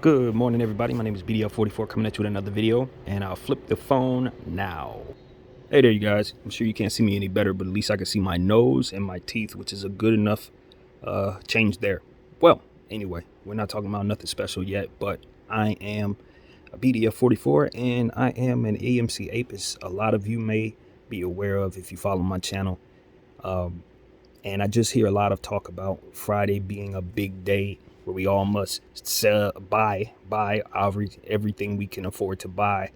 Good morning, everybody. My name is BDL44 coming at you with another video, and I'll flip the phone now. Hey there, you guys. I'm sure you can't see me any better, but at least I can see my nose and my teeth, which is a good enough change there. Well, anyway, we're not talking about nothing special yet, but I am a BDL44, and I am an AMC ape, as a lot of you may be aware of if you follow my channel. And I just hear a lot of talk about Friday being a big day where we all must buy everything we can afford to buy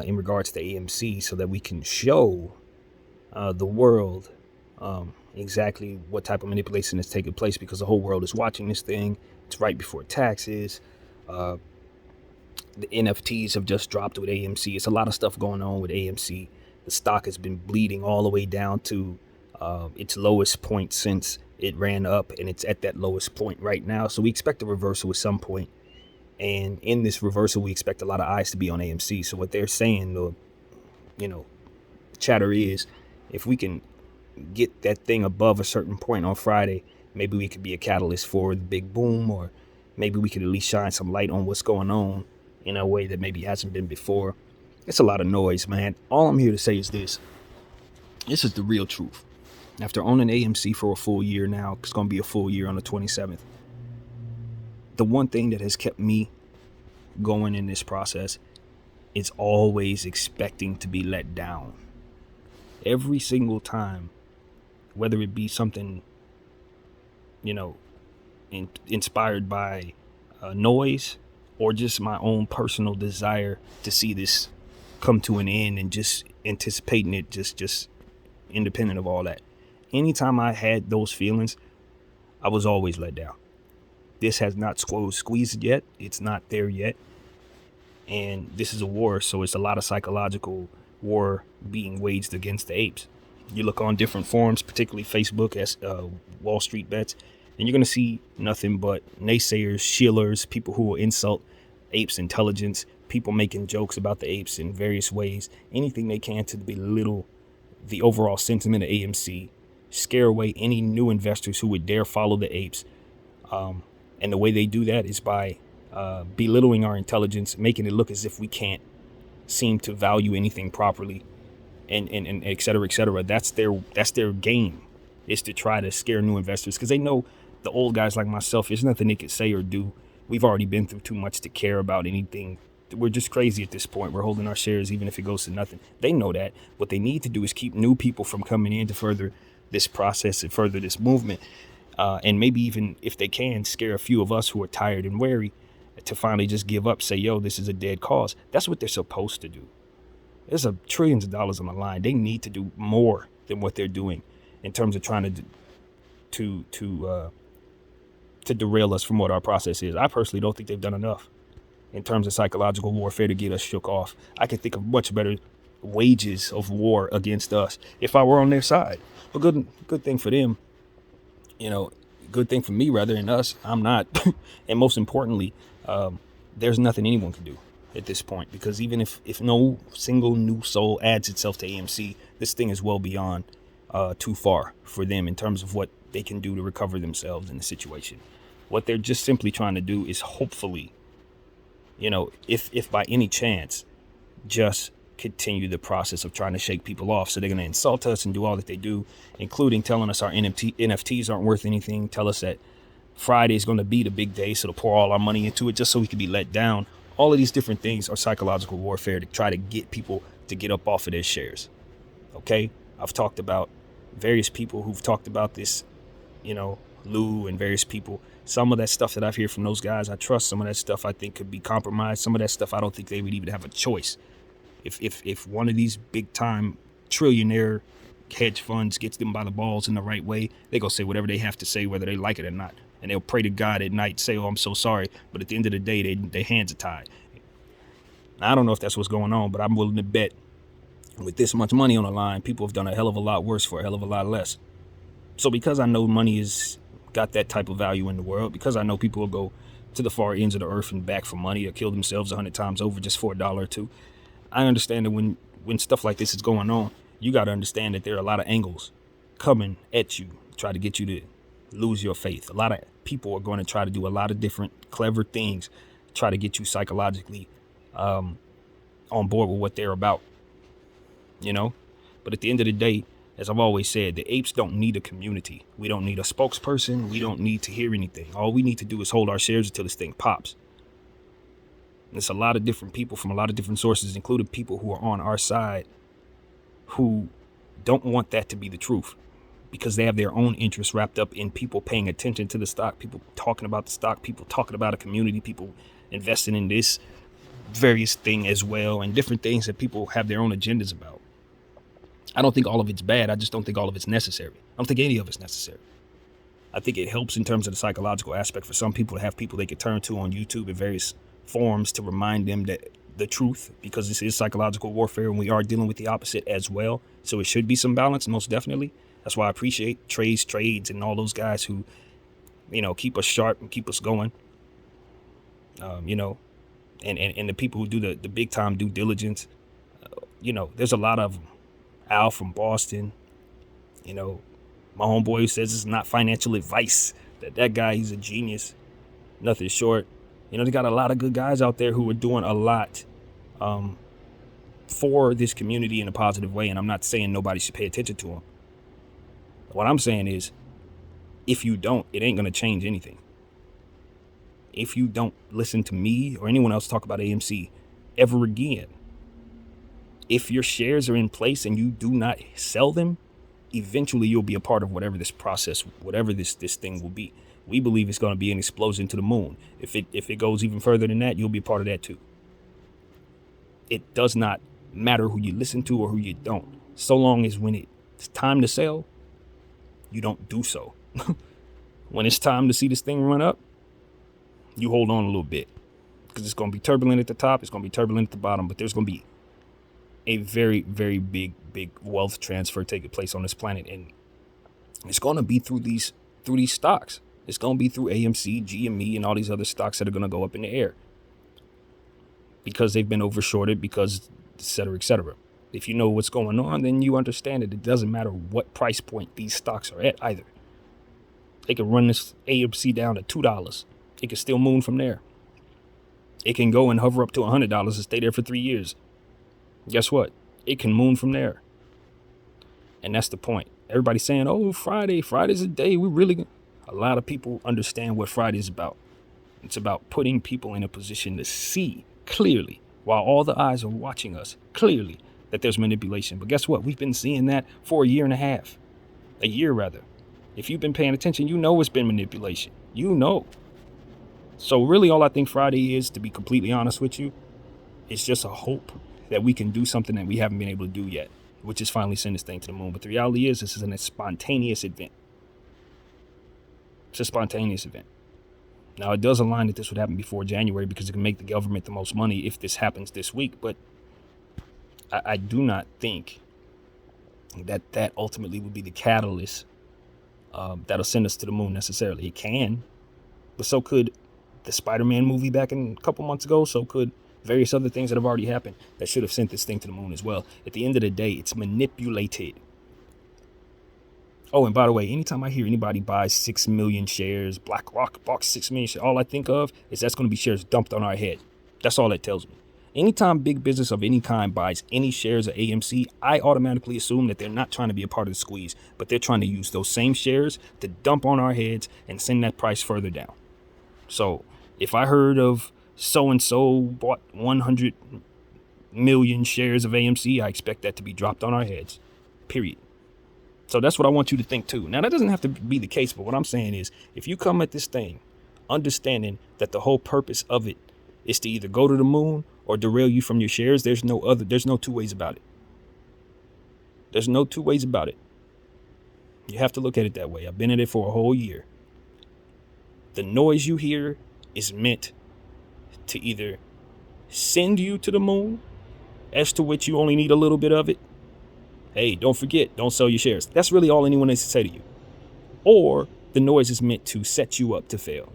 in regards to AMC, so that we can show the world exactly what type of manipulation is taking place, because the whole world is watching this thing. It's right before taxes. The NFTs have just dropped with AMC. It's a lot of stuff going on with AMC. The stock has been bleeding all the way down to its lowest point since it ran up, and it's at that lowest point right now. So we expect a reversal at some point, and in this reversal we expect a lot of eyes to be on AMC. So what they're saying, the chatter is, if we can get that thing above a certain point on Friday, maybe we could be a catalyst for the big boom, or maybe we could at least shine some light on what's going on in a way that maybe hasn't been before. It's a lot of noise, man. All I'm here to say is this is the real truth. After owning AMC for a full year now, it's going to be a full year on the 27th. The one thing that has kept me going in this process is always expecting to be let down. Every single time, whether it be something, inspired by noise, or just my own personal desire to see this come to an end, and just anticipating it, just independent of all that. Anytime I had those feelings, I was always let down. This has not squeezed yet. It's not there yet. And this is a war, so it's a lot of psychological war being waged against the apes. You look on different forums, particularly Facebook, as Wall Street Bets, and you're going to see nothing but naysayers, shillers, people who will insult apes' intelligence, people making jokes about the apes in various ways, anything they can to belittle the overall sentiment of AMC, scare away any new investors who would dare follow the apes. And the way they do that is by belittling our intelligence, making it look as if we can't seem to value anything properly, and et cetera, et cetera. That's their game, is to try to scare new investors, because they know the old guys like myself, there's nothing they could say or do. We've already been through too much to care about anything. We're just crazy at this point. We're holding our shares even if it goes to nothing. They know that. What they need to do is keep new people from coming in to further this process and further this movement, and maybe even, if they can, scare a few of us who are tired and wary to finally just give up, say, yo, this is a dead cause. That's what they're supposed to do. There's trillions of dollars on the line. They need to do more than what they're doing in terms of trying to derail us from what our process is. I personally don't think they've done enough in terms of psychological warfare to get us shook off. I can think of much better wages of war against us if I were on their side. But good thing for them, good thing for me rather than us. I'm not. And most importantly, there's nothing anyone can do at this point, because even if no single new soul adds itself to AMC, this thing is well beyond too far for them in terms of what they can do to recover themselves in the situation. What they're just simply trying to do is hopefully, if by any chance, just continue the process of trying to shake people off. So they're going to insult us and do all that they do, including telling us our NFTs aren't worth anything, tell us that Friday is going to be the big day, so to pour all our money into it just so we can be let down. All of these different things are psychological warfare to try to get people to get up off of their shares. Okay? I've talked about various people who've talked about this, Lou and various people. Some of that stuff that I've heard from those guys, I trust. Some of that stuff I think could be compromised. Some of that stuff I don't think they would even have a choice. If one of these big time trillionaire hedge funds gets them by the balls in the right way, they go say whatever they have to say, whether they like it or not. And they'll pray to God at night, say, oh, I'm so sorry. But at the end of the day, their hands are tied. Now, I don't know if that's what's going on, but I'm willing to bet with this much money on the line, people have done a hell of a lot worse for a hell of a lot less. So because I know money has got that type of value in the world, because I know people will go to the far ends of the earth and back for money, or kill themselves 100 times over just for $1 or $2, I understand that when stuff like this is going on, you got to understand that there are a lot of angles coming at you, try to get you to lose your faith. A lot of people are going to try to do a lot of different clever things try to get you psychologically on board with what they're about, you know? But at the end of the day, as I've always said, the apes don't need a community. We don't need a spokesperson. We don't need to hear anything. All we need to do is hold our shares until this thing pops. And it's a lot of different people from a lot of different sources, including people who are on our side, who don't want that to be the truth because they have their own interests wrapped up in people paying attention to the stock, people talking about the stock, people talking about a community, people investing in this various thing as well, and different things that people have their own agendas about. I don't think all of it's bad. I just don't think all of it's necessary. I don't think any of it's necessary. I think it helps in terms of the psychological aspect for some people to have people they could turn to on YouTube in various forms to remind them that the truth, because this is psychological warfare and we are dealing with the opposite as well. So it should be some balance, most definitely. That's why I appreciate trades and all those guys who, keep us sharp and keep us going. And the people who do the big time due diligence. There's a lot of them. Al from Boston, my homeboy who says it's not financial advice. That guy, he's a genius. Nothing short. They got a lot of good guys out there who are doing a lot for this community in a positive way. And I'm not saying nobody should pay attention to them. What I'm saying is, if you don't, it ain't going to change anything. If you don't listen to me or anyone else talk about AMC ever again, if your shares are in place and you do not sell them, eventually you'll be a part of whatever this process, whatever this thing will be. We believe it's going to be an explosion to the moon. If it goes even further than that, you'll be a part of that too. It does not matter who you listen to or who you don't, so long as when it's time to sell, you don't do so. When it's time to see this thing run up, you hold on a little bit, because it's going to be turbulent at the top. It's going to be turbulent at the bottom, but there's going to be a very, very big wealth transfer taking place on this planet. And it's going to be through these stocks. It's going to be through AMC, GME, and all these other stocks that are going to go up in the air because they've been overshorted, because et cetera, et cetera. If you know what's going on, then you understand that it doesn't matter what price point these stocks are at either. They can run this AMC down to $2. It can still moon from there. It can go and hover up to $100 and stay there for 3 years. Guess what? It can moon from there. And that's the point. Everybody's saying, oh, Friday's a day we really... A lot of people understand what Friday is about. It's about putting people in a position to see clearly, while all the eyes are watching us clearly, that there's manipulation. But guess what? We've been seeing that for a year. If you've been paying attention, it's been manipulation. So really all I think Friday is, to be completely honest with you, it's just a hope that we can do something that we haven't been able to do yet, which is finally send this thing to the moon. But the reality is, this is a spontaneous event. It's a spontaneous event. Now, it does align that this would happen before January because it can make the government the most money if this happens this week. But I do not think that ultimately would be the catalyst that'll send us to the moon necessarily. It can, but so could the Spider-Man movie back in a couple months ago. So could various other things that have already happened that should have sent this thing to the moon as well. At the end of the day, it's manipulated. Oh, and by the way, anytime I hear anybody buy 6 million shares, BlackRock bought 6 million shares, all I think of is that's going to be shares dumped on our head. That's all that tells me. Anytime big business of any kind buys any shares of AMC, I automatically assume that they're not trying to be a part of the squeeze, but they're trying to use those same shares to dump on our heads and send that price further down. So if I heard of so-and-so bought 100 million shares of AMC, I expect that to be dropped on our heads, period. So that's what I want you to think too. Now, that doesn't have to be the case, but what I'm saying is, if you come at this thing understanding that the whole purpose of it is to either go to the moon or derail you from your shares, there's no two ways about it. There's no two ways about it. You have to look at it that way. I've been in it for a whole year. The noise you hear is meant to either send you to the moon, as to which you only need a little bit of it. Hey, don't forget, don't sell your shares. That's really all anyone needs to say to you. Or the noise is meant to set you up to fail.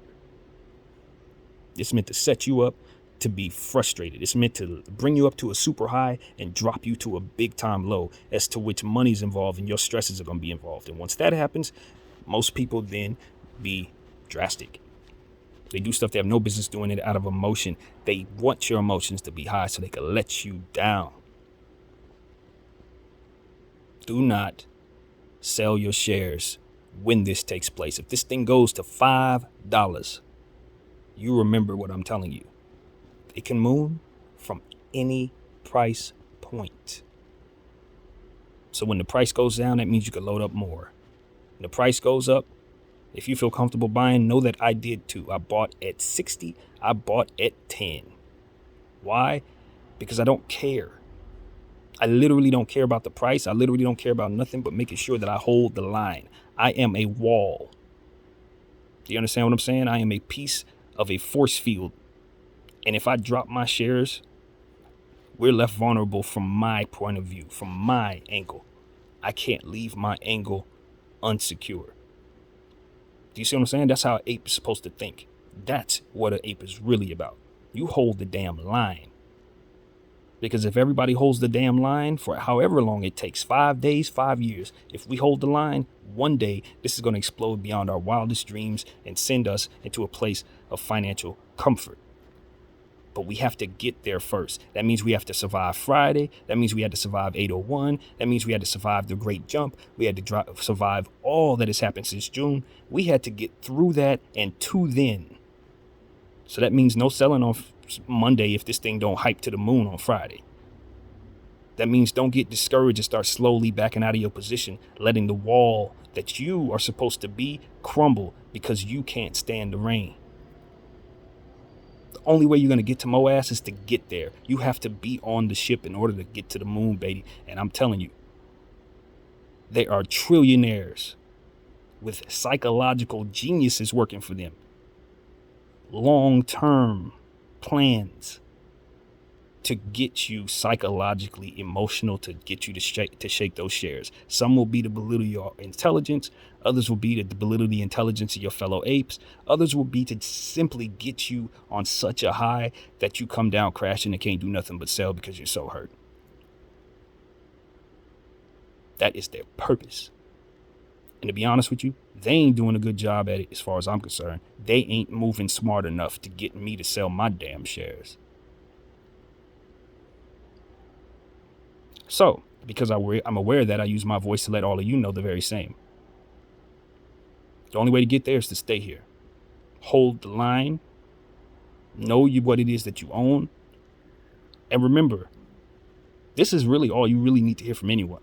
It's meant to set you up to be frustrated. It's meant to bring you up to a super high and drop you to a big time low, as to which money's involved and your stresses are going to be involved. And once that happens, most people then be drastic. They do stuff they have no business doing it out of emotion. They want your emotions to be high so they can let you down. Do not sell your shares when this takes place. If this thing goes to $5, you remember what I'm telling you. It can move from any price point. So when the price goes down, that means you can load up more. When the price goes up, if you feel comfortable buying, know that I did too. I bought at 60. I bought at 10. Why? Because I don't care. I literally don't care about the price. I literally don't care about nothing but making sure that I hold the line. I am a wall. Do you understand what I'm saying? I am a piece of a force field. And if I drop my shares, we're left vulnerable from my point of view, from my angle. I can't leave my angle unsecure. Do you see what I'm saying? That's how an ape is supposed to think. That's what an ape is really about. You hold the damn line. Because if everybody holds the damn line for however long it takes, 5 days, 5 years, if we hold the line, one day this is going to explode beyond our wildest dreams and send us into a place of financial comfort. But we have to get there first. That means we have to survive Friday. That means we had to survive 801. That means we had to survive the great jump. We had to survive all that has happened since June. We had to get through that and to then. So that means no selling on Monday if this thing don't hype to the moon on Friday. That means don't get discouraged and start slowly backing out of your position, letting the wall that you are supposed to be crumble because you can't stand the rain. The only way you're going to get to Moas is to get there. You have to be on the ship in order to get to the moon, baby. And I'm telling you, they are trillionaires with psychological geniuses working for them. Long-term plans to get you psychologically emotional, to get you to shake those shares. Some will be to belittle your intelligence. Others will be to belittle the intelligence of your fellow apes. Others will be to simply get you on such a high that you come down crashing and can't do nothing but sell because you're so hurt. That is their purpose. And to be honest with you, they ain't doing a good job at it as far as I'm concerned. They ain't moving smart enough to get me to sell my damn shares. So, because I'm aware of that, I use my voice to let all of you know the very same. The only way to get there is to stay here. Hold the line. Know what it is that you own. And remember, this is really all you really need to hear from anyone.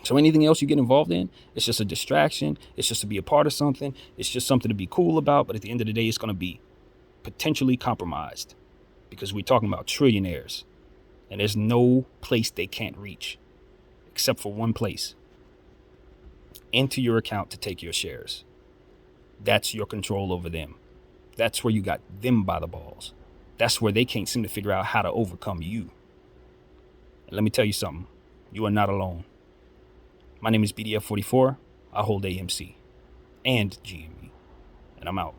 So anything else you get involved in, it's just a distraction. It's just to be a part of something. It's just something to be cool about. But at the end of the day, it's going to be potentially compromised because we're talking about trillionaires. And there's no place they can't reach except for one place. Into your account to take your shares. That's your control over them. That's where you got them by the balls. That's where they can't seem to figure out how to overcome you. And let me tell you something. You are not alone. My name is BDF44. I hold AMC and GME. And I'm out.